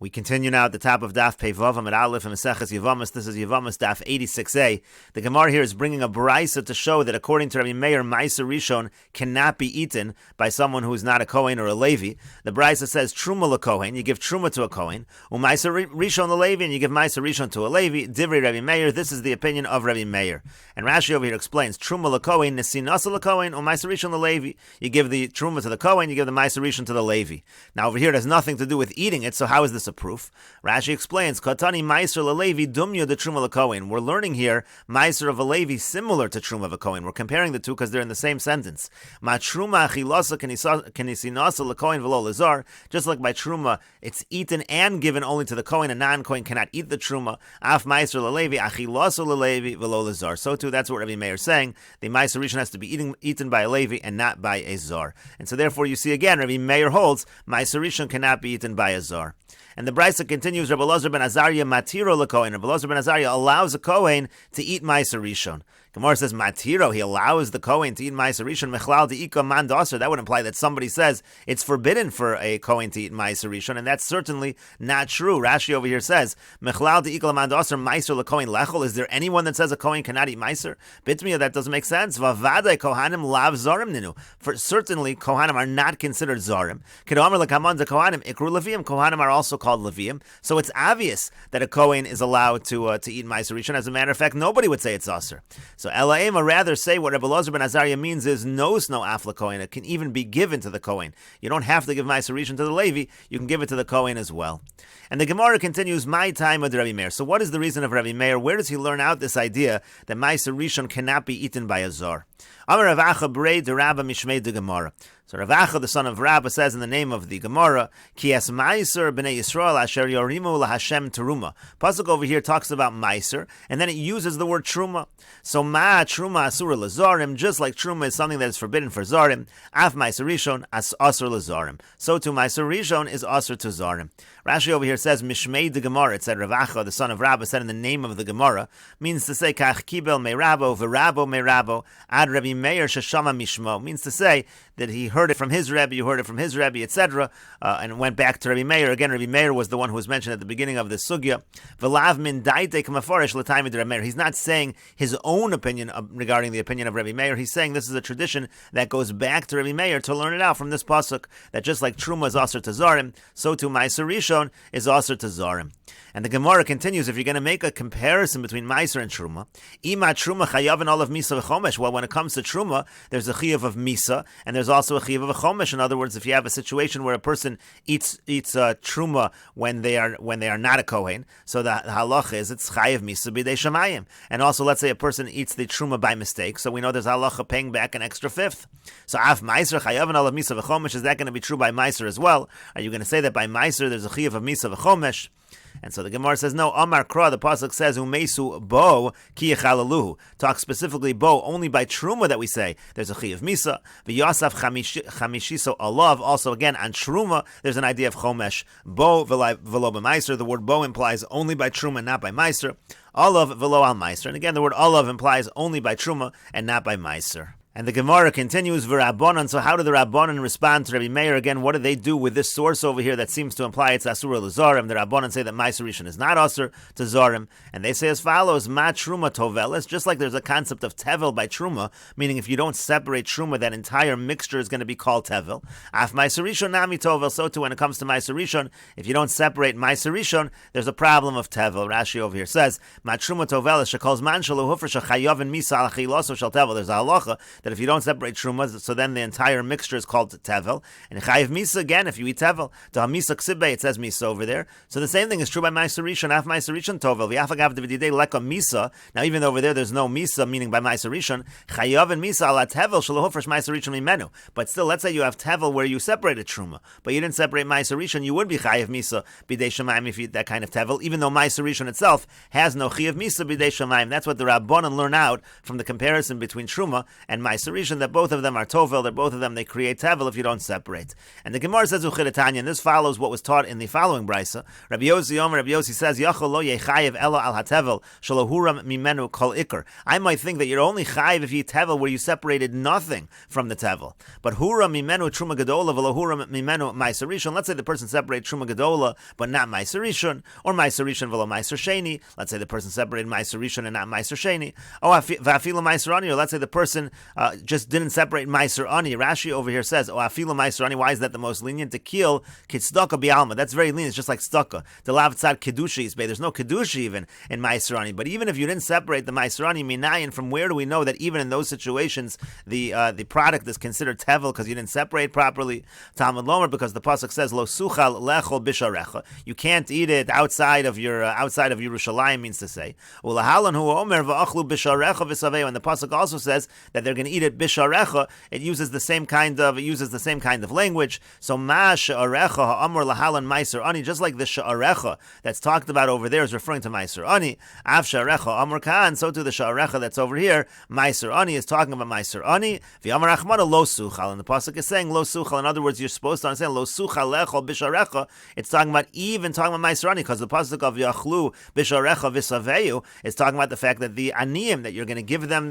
We continue now at the top of Daf Vav Amud Aleph and Mesechet Yevamos. This is Yevamos Daf 86a. The Gemara here is bringing a brisa to show that according to Rabbi Meir, Ma'aser Rishon cannot be eaten by someone who is not a Kohen or a Levi. The brisa says Truma LeKohen, you give Truma to a Kohen, Ma'aser Rishon LeLevi, and you give Ma'aser Rishon to a Levi. Divrei Rabbi Meir, this is the opinion of Rabbi Meir. And Rashi over here explains Truma LeKohen, Nesinasa LeKohen, Ma'aser Rishon LeLevi. You give the Truma to the Kohen, you give the Ma'aser Rishon to the Levi. Now over here it has nothing to do with eating it, so how is this a proof? Rashi explains, Katani Ma'aser LeLevi Dumya de Truma LeKohen. We're learning here Ma'aser of a Levi similar to Truma of a Kohen. We're comparing the two because they're in the same sentence. Ma Truma achilasa kenisinasa LeKohen v'lo lezar. Just like by Truma, it's eaten and given only to the Kohen. A non-Kohen cannot eat the Truma. Af Ma'aser LeLevi achilasa LeLevi v'lo lezar. So too, that's what Rabbi Meir is saying. The Ma'aser Rishon has to be eaten by a Levi and not by a Zar. And so therefore, you see again, Rabbi Meir holds Ma'aser Rishon cannot be eaten by a Zar. And the brisa continues, Rabbi Elazar ben Azariah matiro lekohen. Rabbi Elazar ben Azariah allows a Kohen to eat Ma'aser Rishon. Gemara says matiro, he allows the Kohen to eat Ma'aser Rishon. Mechlal de'ika man daser. That would imply that somebody says it's forbidden for a Kohen to eat Ma'aser Rishon, and that's certainly not true. Rashi over here says Mechlal de'ika man daser Ma'aser lekohen lechol. Is there anyone that says a Kohen cannot eat Ma'aser? Bitmiya, that doesn't make sense. Vavadai kohanim lav zarim ninu. For certainly Kohanim are not considered zarim. Kedomer lekaman de kohanim ikru leviim. Kohanim are also called Levium, so it's obvious that a Kohen is allowed to eat Ma'aser Rishon. As a matter of fact, nobody would say it's aser. So Elaim rather say what Rabbi Elazar ben Azariah means is no afla Kohen. It can even be given to the Kohen. You don't have to give Ma'aser Rishon to the Levi. You can give it to the Kohen as well. And the Gemara continues, my time with Rabbi Meir. So what is the reason of Rabbi Meir? Where does he learn out this idea that Ma'aser Rishon cannot be eaten by a Zar? Amar Rav Acha Brei de Rabba Mishmei de Gemara. So Rav Acha, the son of Rabba, says in the name of the Gemara, Ki es Ma'aser b'nei Yisrael asher yorimu laHashem teruma. Pasuk over here talks about Ma'aser, and then it uses the word Truma. So Ma Truma asura lazarim, just like Truma is something that is forbidden for Zarim, Af Ma'aser Rishon as asur lazarim. So too Ma'aser Rishon is asur to Zarim. Rashi over here says Mishmei de Gemara. It said Rav Acha, the son of Rabba, said in the name of the Gemara, means to say Kach kibel me Rabbo v'Rabbo me Rabbo ad Rabbi Meir sheshama mishmo, means to say that he heard it from his Rebbe, you heard it from his Rebbe, etc., and went back to Rabbi Meir. Again, Rabbi Meir was the one who was mentioned at the beginning of the sugya. V'lav min daite k'mafarish l'taimid Rabbi Meir. He's not saying his own opinion regarding the opinion of Rabbi Meir. He's saying this is a tradition that goes back to Rabbi Meir to learn it out from this pasuk, that just like Truma is aser to Zarim, so too Ma'aser Rishon is aser to Zarim. And the Gemara continues, if you're going to make a comparison between Ma'aser and Truma, Ima Truma chayav and olav misa v'chomesh. Well, when it comes to Truma, there's a chayav of misa, and there's also a chayav of a chomesh. In other words, if you have a situation where a person eats Truma when they are not a Kohen, so the halacha is it's chayav misa b'dei shamayim. And also, let's say a person eats the Truma by mistake, so we know there's halacha paying back an extra fifth. So af Ma'aser chayav and olav misa v'chomesh, is that going to be true by Ma'aser as well? Are you going to say that by Ma'aser there's a chayav of misa v'chomesh? And so the Gemara says, no, Amar Kra, the Pasuk says, Umesu bo ki yechalaluhu. Talks specifically bo, only by Truma that we say there's a chi of Misa. V'yasaf chamishiso alav, also again on Truma, there's an idea of Chomesh. Bo v'lo b'maiser, the word bo implies only by Truma, not by Maiser. Alav v'lo al Maiser. And again, the word alav implies only by Truma and not by Maiser. And the Gemara continues, V'Rabbanan. So how do the Rabbanan respond to Rabbi Meir? Again, what do they do with this source over here that seems to imply it's Asur l'Zarim? The Rabbanan say that Ma'aser Rishon is not Asur to Zarim. And they say as follows, Ma Truma Tovelis. Just like there's a concept of Tevel by Truma, meaning if you don't separate Truma, that entire mixture is going to be called Tevel. Af Ma'aser Rishon Nami Tovel. So too when it comes to Ma'aser Rishon, if you don't separate Ma'aser Rishon, there's a problem of Tevel. Rashi over here says, Ma Truma Tovelis shekals man shalu hufar shechayav and misa al achiloso shel Tevel. There's a halacha that if you don't separate Truma, so then the entire mixture is called Tevel. And Chayiv Misa, again, if you eat Tevel, to Hamisa Ksibe, it says Misa over there. So the same thing is true by Ma'aser Rishon, Af Ma'aser Rishon Tovel, V'yafagav Devididei Leka Misa. Now even though over there there's no Misa, meaning by Ma'aser Rishon, Chayav and Misa ala Tevel, Shalahofresh Ma'aser Rishon Mimenu. But still, let's say you have Tevel where you separated Truma, but you didn't separate Ma'aser Rishon, you would be Chayiv Misa, B'dei Shamayim, if you eat that kind of Tevel, even though Ma'aser Rishon itself has no Chayiv Misa, B'dei Shamayim. That's what the Rabbanan learn out from the comparison between Truma and Ma'aser Ma'aser Rishon, that both of them are tovel, that both of them they create tevel if you don't separate. And the Gemara says Uchidatanya, and this follows what was taught in the following brisa. Rabbi Yossi says, Yachol lo yechayev elo al hatevel shalohuram mimenu kol ikar. I might think that you're only chayev if you tevel where you separated nothing from the tevel. But huram mimenu truma gadola v'lohuram mimenu Ma'aser Rishon. Let's say the person separated truma gadola but not Ma'aser Rishon, or Ma'aser Rishon v'lo Ma'aser Sheni. Let's say the person separated Ma'aser Rishon and not Ma'aser Sheni. Oh, v'afilu Ma'aser Ani, or let's say the person just didn't separate Ma'aser Ani. Rashi over here says, oh, afilu Ma'aser Ani. Why is that the most lenient? To kill kitzdaka bi'alma. That's very lenient. It's just like staka. The lav tzad kedusha is there's no kedusha even in Ma'aser Ani. But even if you didn't separate the Ma'aser Ani minayin, from where do we know that even in those situations the product is considered tevel because you didn't separate properly? Talmud lomer, because the pasuk says lo suchal lechol bisharecha. You can't eat it outside of Yerushalayim, means to say. Ulahalan hu omer va'achlu bisharecha v'saveu. And the pasuk also says that they're going to eat it bisharecha. It uses the same kind of language. So ma she'arecha ha'amor lahalan ma'aser ani, just like the she'arecha that's talked about over there is referring to ma'aser ani. Av she'arecha amor kan, so too the she'arecha that's over here, ma'aser ani, is talking about ma'aser ani. V'amar achmana lo suchal, and the pasuk is saying lo suchal. In other words, you're supposed to understand lo suchal lechol bisharecha. It's talking about ma'aser ani, because the pasuk of yachlu bisharecha v'saveu is talking about the fact that the aniyim, that you're going to give them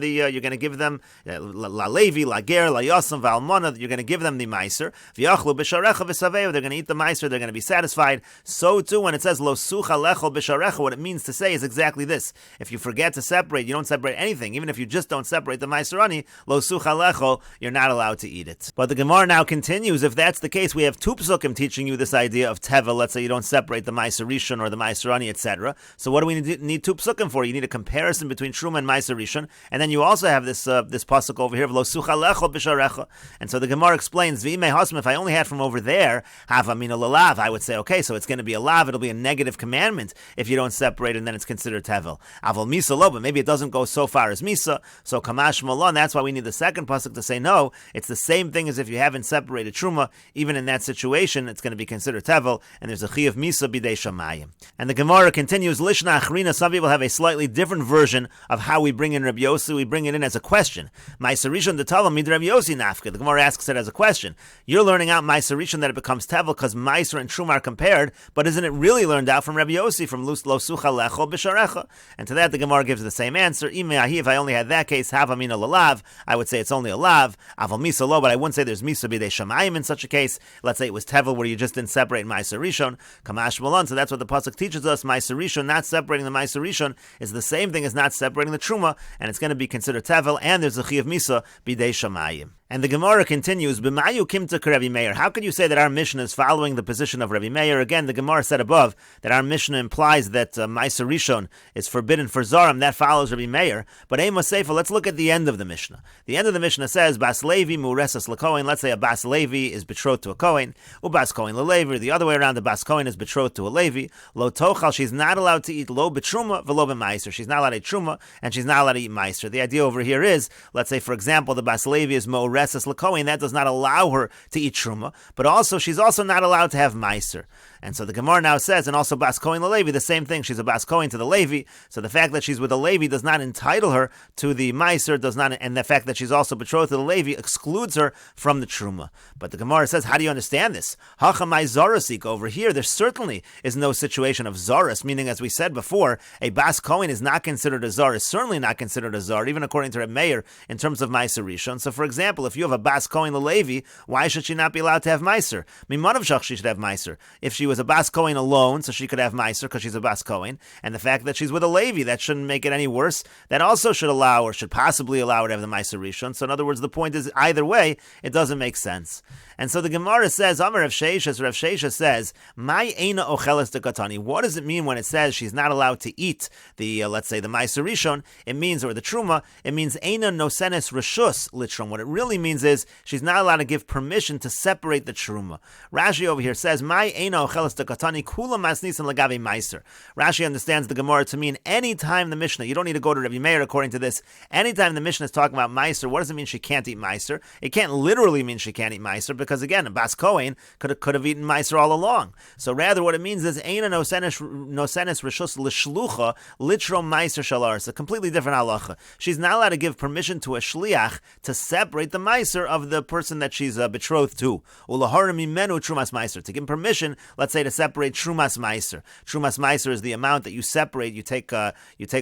la levi, la ger, la yosem, v'almona, that you're going to give them the ma'aser. V'yachlu bisharecha v'saveu, they're going to eat the ma'aser, they're going to be satisfied. So too, when it says lo suchal lechol bisharecha, what it means to say is exactly this. If you forget to separate, you don't separate anything. Even if you just don't separate the ma'aser ani, lo suchal lechol, you're not allowed to eat it. But the Gemara now continues. If that's the case, we have two psukim teaching you this idea of tevel. Let's say you don't separate the Ma'aser Rishon or the Ma'aser Ani, etc. So what do we need two psukim for? You need a comparison between Truma and Ma'aser Rishon, and then you also have this pasuk over here, Lo suchal lechol bisharecha. And so the Gemara explains, V'imei hasm, if I only had from over there, hava mina lalav, I would say, okay, so it's going to be a lav, it'll be a negative commandment if you don't separate, and then it's considered tevel. Aval misa lo, but maybe it doesn't go so far as misa, so kamash malon, that's why we need the second pasuk to say, no, it's the same thing as if you haven't separated Truma. Even in that situation, it's going to be considered tevel, and there's a chi of misa bidei shamayim. And the Gemara continues, Lishna achrina, some people have a slightly different version of how we bring in Rabbi Yossi. We bring it in as a question. Ma'aser Rishon d'tavel mid Rabbi Yossi nafka. The Gemara asks it as a question. You're learning out Ma'aser Rishon that it becomes tevel because Ma'aser and Truma are compared, but isn't it really learned out from Rabbi Yossi, from lo suchal lechol bisharecha? And to that the Gemara gives the same answer. If I only had that case, hava mina lalav, I would say it's only a lav. Aval misa lo, but I wouldn't say there's misa bidei shamayim in such a case. Let's say it was tevel where you just didn't separate Ma'aser Rishon. Kamash malon, so that's what the pasuk teaches us. Ma'aser Rishon, not separating the Ma'aser Rishon, is the same thing as not separating the Truma, and it's going to be considered tevel, and there's a chi of misa bidei shamayim. And the Gemara continues, B'mayu kimta Rabbi Meir. How could you say that our Mishnah is following the position of Rabbi Meir? Again, the Gemara said above that our Mishnah implies that Ma'aser Rishon is forbidden for Zarim. That follows Rabbi Meir. But Amos Sefer, let's look at the end of the Mishnah. The end of the Mishnah says, Bas Levi muresas lekohen. Let's say a Bas Levi is betrothed to a Kohen. Ubas Kohen leLevi. The other way around, the Bas Kohen is betrothed to a Levi. Lo tochal, she's not allowed to eat lo betruma v'lo b'ma'aser. She's not allowed to eat truma, and she's not allowed to eat ma'aser. The idea over here is, let's say, for example, the Bas Levi is mo'resas lekohen. That does not allow her to eat truma, but also she's also not allowed to have ma'aser. And so the Gemara now says, and also Bas Kohen leLevi, the same thing. She's a Bas Kohen to the Levi, so the fact that she's with a Levi does not entitle her to the ma'aser, does not, and the fact that she's also betrothed to the Levi excludes her from the truma. But the Gemara says, how do you understand this? Hachamai zarasik, over here, there certainly is no situation of zaras, meaning, as we said before, a Bas Kohen is not considered a zar, is certainly not considered a zar, even according to Reb Meir, in terms of Ma'aser Rishon. So, for example, if you have a Bas Kohen leLevi, why should she not be allowed to have ma'aser? Mimanav shach, she should have ma'aser. If she was a Bas Kohen alone, so she could have ma'aser because she's a Bas Kohen, and the fact that she's with a Levi, that shouldn't make it any worse. That also should allow, or should possibly allow her to have the Ma'aser Rishon. So in other words, the point is, either way, it doesn't make sense. And so the Gemara says, Amar Rav Sheisha says, "My eina ocheles de katani." What does it mean when it says she's not allowed to eat the, let's say, the Ma'aser Rishon? It means, or the Truma, it means eina nosenes reshus litrum. What it really means is she's not allowed to give permission to separate the Truma. Rashi over here says, "My eina ocheles ochelas dekatani kula masnisan lagavi meiser. Rashi understands the Gemara to mean any time the Mishnah, you don't need to go to Rabbi Meir according to this, anytime the Mishnah is talking about meiser, what does it mean she can't eat meiser? It can't literally mean she can't eat meiser, because again, a Bas Kohen could have eaten meiser all along. So rather what it means is Eina nosenes rishus l'shlucha litro meiser shalar. It's a completely different halacha. She's not allowed to give permission to a shliach to separate the meiser of the person that she's betrothed to. Ulahara mimenu trumas meiser. To give permission, let's say, to separate trumas meiser. Trumas meiser is the amount that you separate. You take,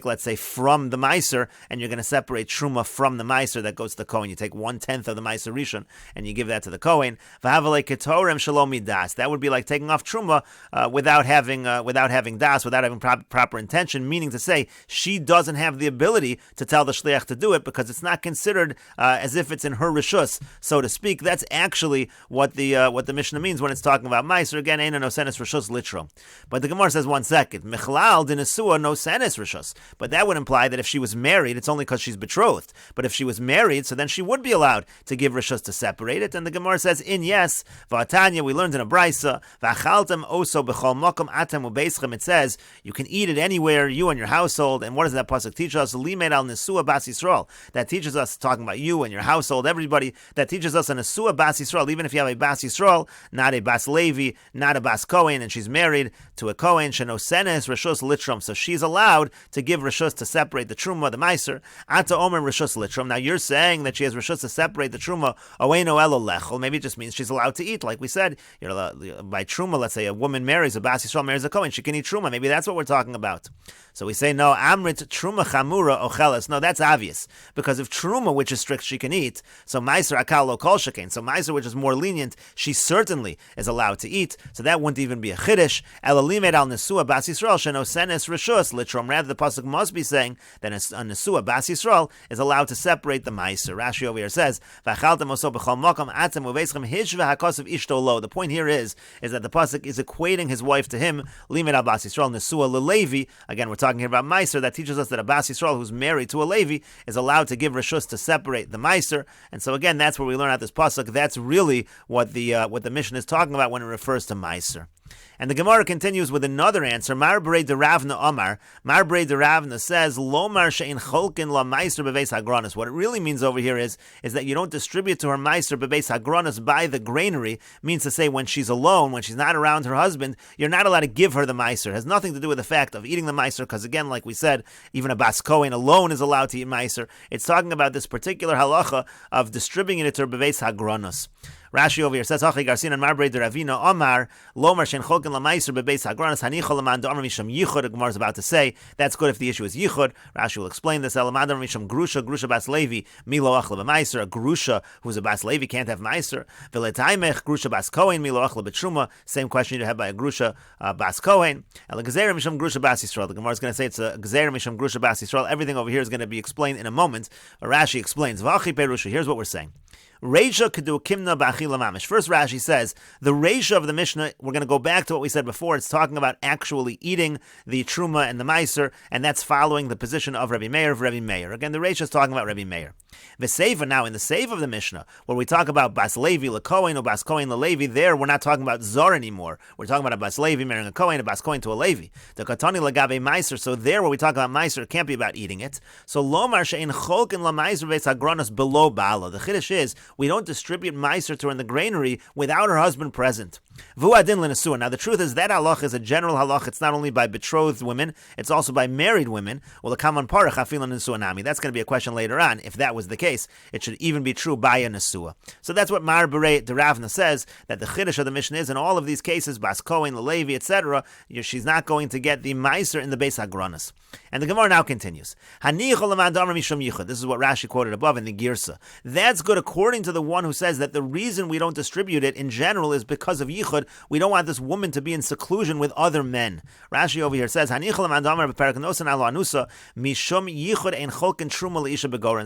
let's say, from the meiser, and you're going to separate truma from the meiser that goes to the Kohen. You take 1/10 of the meiser rishon, and you give that to the Kohen. V'havalei ketorem shalom midas. That would be like taking off truma without having das, without having proper intention. Meaning to say, she doesn't have the ability to tell the shliach to do it because it's not considered as if it's in her rishus, so to speak. That's actually what the Mishnah means when it's talking about meiser. Again, eina nosenes rishus litro. But the Gemara says 1 second. Michlal dinesua nosenes rishus. But that would imply that if she was married, it's only because she's betrothed. But if she was married, so then she would be allowed to give rishus to separate it. And the Gemara says, yes, v'atanya, we learned in a brisa, v'achaltem oso b'chol mokom atem u'beischem. It says you can eat it anywhere, you and your household. And what does that pasuk teach us? Limed al nesua bas Yisrael. That teaches us, talking about you and your household, everybody. That teaches us a nesua bas Yisrael. Even if you have a bas Yisrael, not a bas Levi, not a bas Kohen, and she's married to a Kohen, shenosenes rishus litrum. So she's allowed to give rishus to separate the truma, the meiser. Ata omer rishus litrum. Now you're saying that she has rishus to separate the truma. Oeno elo lechol. Maybe it just means she's allowed to eat, like we said. You're allowed, by truma, let's say a woman marries a bas Yisrael, marries a Kohen, she can eat truma. Maybe that's what we're talking about. So we say, no, amrit truma chamura ocheles. No, that's obvious. Because if truma, which is strict, she can eat, so meiser akal lo kol shekain. So meiser, which is more lenient, she certainly is allowed to eat. So that wouldn't even be a chiddush. Elalimed al nesua bas Yisrael shenosenes rishus litrom. Rather, the pasuk must be saying that a nesua bas Yisrael is allowed to separate the meiser. Rashi over here says, v'achaltem oso b'chol makom atem uveschem hishva hakosav ishto lo. The point here is that the pasuk is equating his wife to him. Limed al bas Yisrael nesua lelevi. Again, we're talking here about meiser. That teaches us that a bas Yisrael who's married to a Levi is allowed to give rishus to separate the meiser. And so again, that's where we learn out this pasuk. That's really what the Mishnah is talking about when it refers to meiser. And the Gemara continues with another answer. Mar Brei de Ravna Omar. Mar Brei de Ravna says, Lomar she'in cholkin la meiser bebeis hagranis. What it really means over here is that you don't distribute to her meiser bebeis hagranis by the granary. Means to say, when she's alone, when she's not around her husband, you're not allowed to give her the meiser. It has nothing to do with the fact of eating the meiser, because again, like we said, even a Bas Kohen alone is allowed to eat meiser. It's talking about this particular halacha of distributing it to her bebeis hagranis. Rashi over here says, Hachi Garsin and Marbrei de Ravina Omar, Lomar Shen Cholkin Lamaiser Bebeis Hagranis Hanichol Laman Damar Misham Yichud. The Gemara is about to say that's good if the issue is Yichud. Rashi will explain this. Elaman Damar Misham Grusha Bas Levi Milo Achla B'Maiser. A Grusha who's a Bas Levi can't have Maiser. V'Letaimech Grusha Bas Kohen Milo Achla B'Truma. Same question you have by a Grusha Bas Kohen. El Gezer Misham Grusha Bas Yisrael. The Gemara is going to say it's a Gezer Misham Grusha Bas Yisrael. Everything over here is going to be explained in a moment. Rashi explains. V'Achi Perusha. Here's what we're saying. Reisha Kedu Kimna B'Achila Mamish. First, Rashi says the Reisha of the Mishnah. We're going to go back to what we said before. It's talking about actually eating the truma and the meiser, and that's following the position of Rabbi Meir. Again, the Reisha is talking about Rabbi Meir. The Seiva now in the Seiva of the Mishnah, where we talk about Bas Levi LeKohen or Bas Kohen LeLevi, there we're not talking about Zor anymore. We're talking about a Bas Levi marrying a Kohen, a Bas Kohen to a Levi. The Katani Lagabe Meiser. So there, where we talk about Meiser, it can't be about eating it. So Lomar Shein Cholkin La Meiser Beis Hagranos below Bala. The Chiddush is we don't distribute Meiser to her in the granary without her husband present. Vuadin Lenasua. Now the truth is that halach is a general halach. It's not only by betrothed women, it's also by married women. Well, the Kaman Parach Hafilan Nesuanami. That's going to be a question later on. If that was the case, it should even be true by a Nesua. So that's what Mar Berei de Ravna says, that the Chiddush of the Mishnah is in all of these cases, Bas Kohen, Levi, etc., she's not going to get the Meiser in the Beis Hagranos. And the Gemara now continues. This is what Rashi quoted above in the Girsa. That's good according to the one who says that the reason we don't distribute it in general is because of Yichud. We don't want this woman to be in seclusion with other men. Rashi over here says, the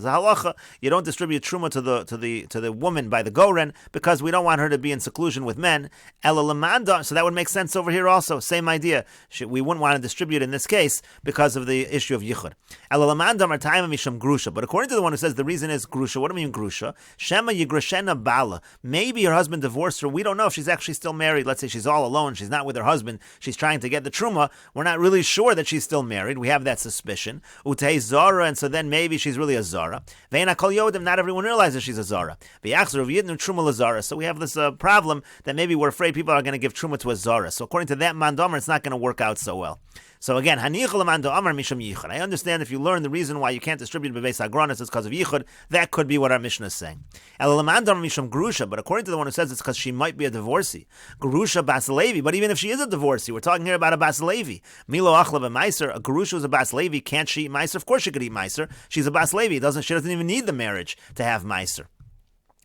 halacha Yicha. You don't distribute truma to the woman by the goren because we don't want her to be in seclusion with men. Ela lamanda, so that would make sense over here also. Same idea. We wouldn't want to distribute in this case because of the issue of yichud. Ela lamanda martayim misham grusha. But according to the one who says the reason is grusha, what do we mean grusha? Shema yigrashena bala. Maybe her husband divorced her. We don't know if she's actually still married. Let's say she's all alone. She's not with her husband. She's trying to get the truma. We're not really sure that she's still married. We have that suspicion. Utei zara, and so then maybe she's really a zara. Ve'ena kol yodim. Not everyone realizes she's a zara. V'yachzor v'yitnu truma lazara. So we have this problem that maybe we're afraid people are going to give truma to a zara. So according to that mandomer, it's not going to work out so well. So again, hanichol mando amar misham yichud. I understand if you learn the reason why you can't distribute bebeis agronis is because of yichud. That could be what our Mishnah is saying. El lamando amar misham grusha, but according to the one who says it's because she might be a divorcee. Grusha bas levi, but even if she is a divorcee, we're talking here about a bas levi. Milo achla b'meiser, a grusha is a bas levi. Can't she eat meiser? Of course she could eat meiser. She's a bas levi. She doesn't even need the marriage to have meiser.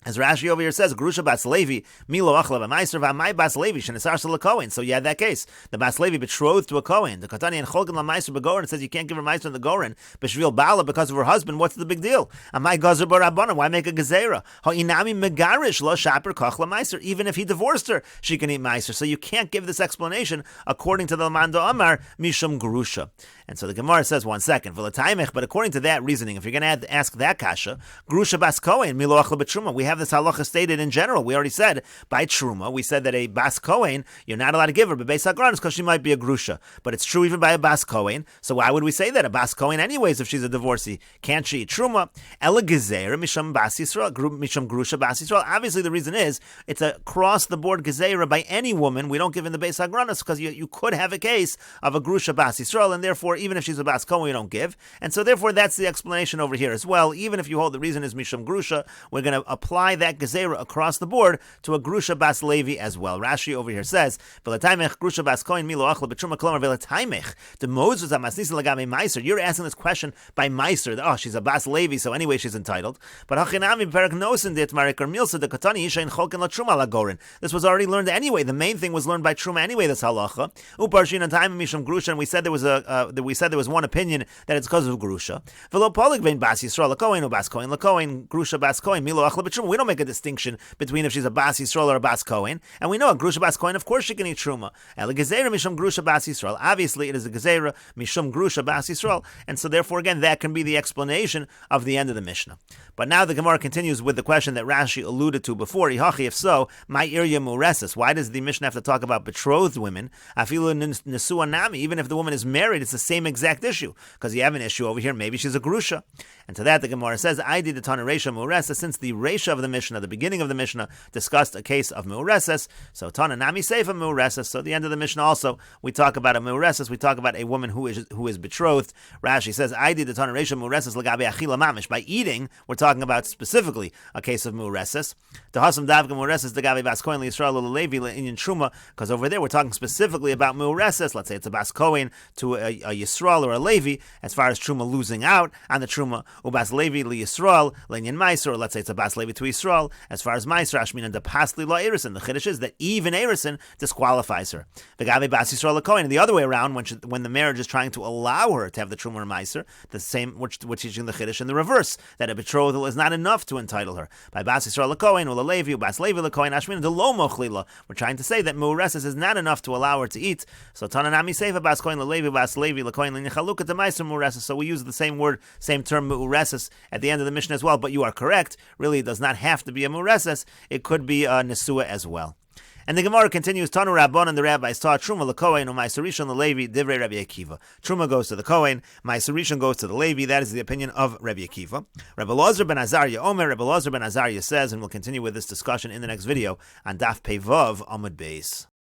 As Rashi over here says, Grusha Bas Levi, Milo Achla B'Maiser V'Amai Bas Levi, Shenesar Shel Kohen. So you had that case. The Bas Levi betrothed to a Kohen. The Katani and Cholgan LaMaiser B'Goren says you can't give her Maiser in the Goren. B'Shvil Bala because of her husband. What's the big deal? Amai Gazer Barabana. Why make a Gezerah? Ha'inami Megarish Lo Shaper Koch LaMaiser. Even if he divorced her, she can eat Maiser. So you can't give this explanation according to the Mando Amar Mishum Grusha. And so the Gemara says, one second, but according to that reasoning, if you're going to ask that kasha, Grusha Bas Kohen, Milo Achla B'Truma, we have this halacha stated in general. We already said, by Truma, we said that a Bas Kohen, you're not allowed to give her, but Beis HaGranos, because she might be a Grusha. But it's true even by a Bas Kohen, so why would we say that? A Bas Kohen anyways, if she's a divorcee. Can't she eat Truma? Ela Gezerah, Misham Bas Yisrael, Misham Grusha Bas Yisrael. Obviously the reason is, it's a cross-the-board Gezerah by any woman. We don't give in the Beis HaGranos, because you could have a case of a Grusha Bas Yisrael, and therefore, even if she's a Bas Kohen, we don't give. And so therefore, that's the explanation over here as well. Even if you hold the reason is Misham Grusha, we're going to apply that Gezerah across the board to a Grusha Bas Levi as well. Rashi over here says, V'lataymech Grusha Bas Kohen Milo Achla B'Truma Kolomar V'lataymech. The Moses HaMasnisa L'Gami Meiser. You're asking this question by Meiser. Oh, she's a Bas Levi, so anyway she's entitled. But Hachinami Perak Nosin Dit Marikar Milsa the Katani Isha in Cholken La Truma La Gorin. This was already learned anyway. The main thing was learned by Truma anyway. This halacha. Uparshin and Time Misham Grusha, and we said there was one opinion that it's because of Grusha. V'lo Polig Vein Bas Yisrael LaKohen or Bas Kohen LaKohen Grusha Bas Kohen Milo Achla B'Truma. We don't make a distinction between if she's a Bas Yisrael or a Bas Kohen, and we know a Grusha Bas Kohen, of course she can eat Truma. El Gezerah Mishum Grusha Bas Yisrael. Obviously it is a Gezerah Mishum Grusha Bas Yisrael, and so therefore again that can be the explanation of the end of the Mishnah. But now the Gemara continues with the question that Rashi alluded to before. Ihachi, if so, my irya mureses. Why does the Mishnah have to talk about betrothed women? Afilu nesua nami. Even if the woman is married, it's the same exact issue. Because you have an issue over here, maybe she's a grusha. And to that the Gemara says, I did the Tana Reisha Mureses, since the Reisha of the Mishnah, the beginning of the Mishnah, discussed a case of Mureses, so Tana Nami Seifa Mureses. So at the end of the Mishnah also, we talk about a Mureses, we talk about a woman who is betrothed. Rashi says, I did the Tana Reisha Mureses Lagabe Achila Mamish. By eating, we're talking about specifically a case of Mureses. The Hasam Davga Mureses Lagabe Bas Kohen Yisrael Levi Inyan Truma, because over there we're talking specifically about Mureses. Let's say it's a Bas Kohen to a Yisrael or a Levi, as far as Truma losing out on the Truma. Ubas Levi li Yisrael le'inyan Meiser, or let's say it's a Bas Levi to Yisrael. As far as Meiser, Ashmin and the Pasli la Erison, the Chiddush is that even Erison disqualifies her. The Gavi Bas Yisrael Kohen, and the other way around, when the marriage is trying to allow her to have the Truma or Meiser, the same which teaching the Chiddush in the reverse, that a betrothal is not enough to entitle her. By Bas Yisrael Kohen or Levi, Bas Levi Kohen, Ashmin and the Lo Mochlila, we're trying to say that Mureses is not enough to allow her to eat. So Tananami Seifa Bas Kohen Levi, Bas Levi Kohen Linyachaluka to Meiser Mureses. So we use the same word, same term, Mureses, at the end of the Mishnah as well, but you are correct. Really, it does not have to be a Mureses. It could be a Nesua as well. And the Gemara continues, Tanu Rabbon, and the rabbis taught Truma LeKohen, or Ma'aser Rishon LeLevi, Divrei Rabbi Akiva. Truma goes to the Kohen, Ma'aser Rishon goes to the Levi. That is the opinion of Rabbi Akiva. Rabbi Elazar ben Azariah Omer, Rabbi Elazar ben Azariah says, and we'll continue with this discussion in the next video on Daf Pei Vav Amud Beis.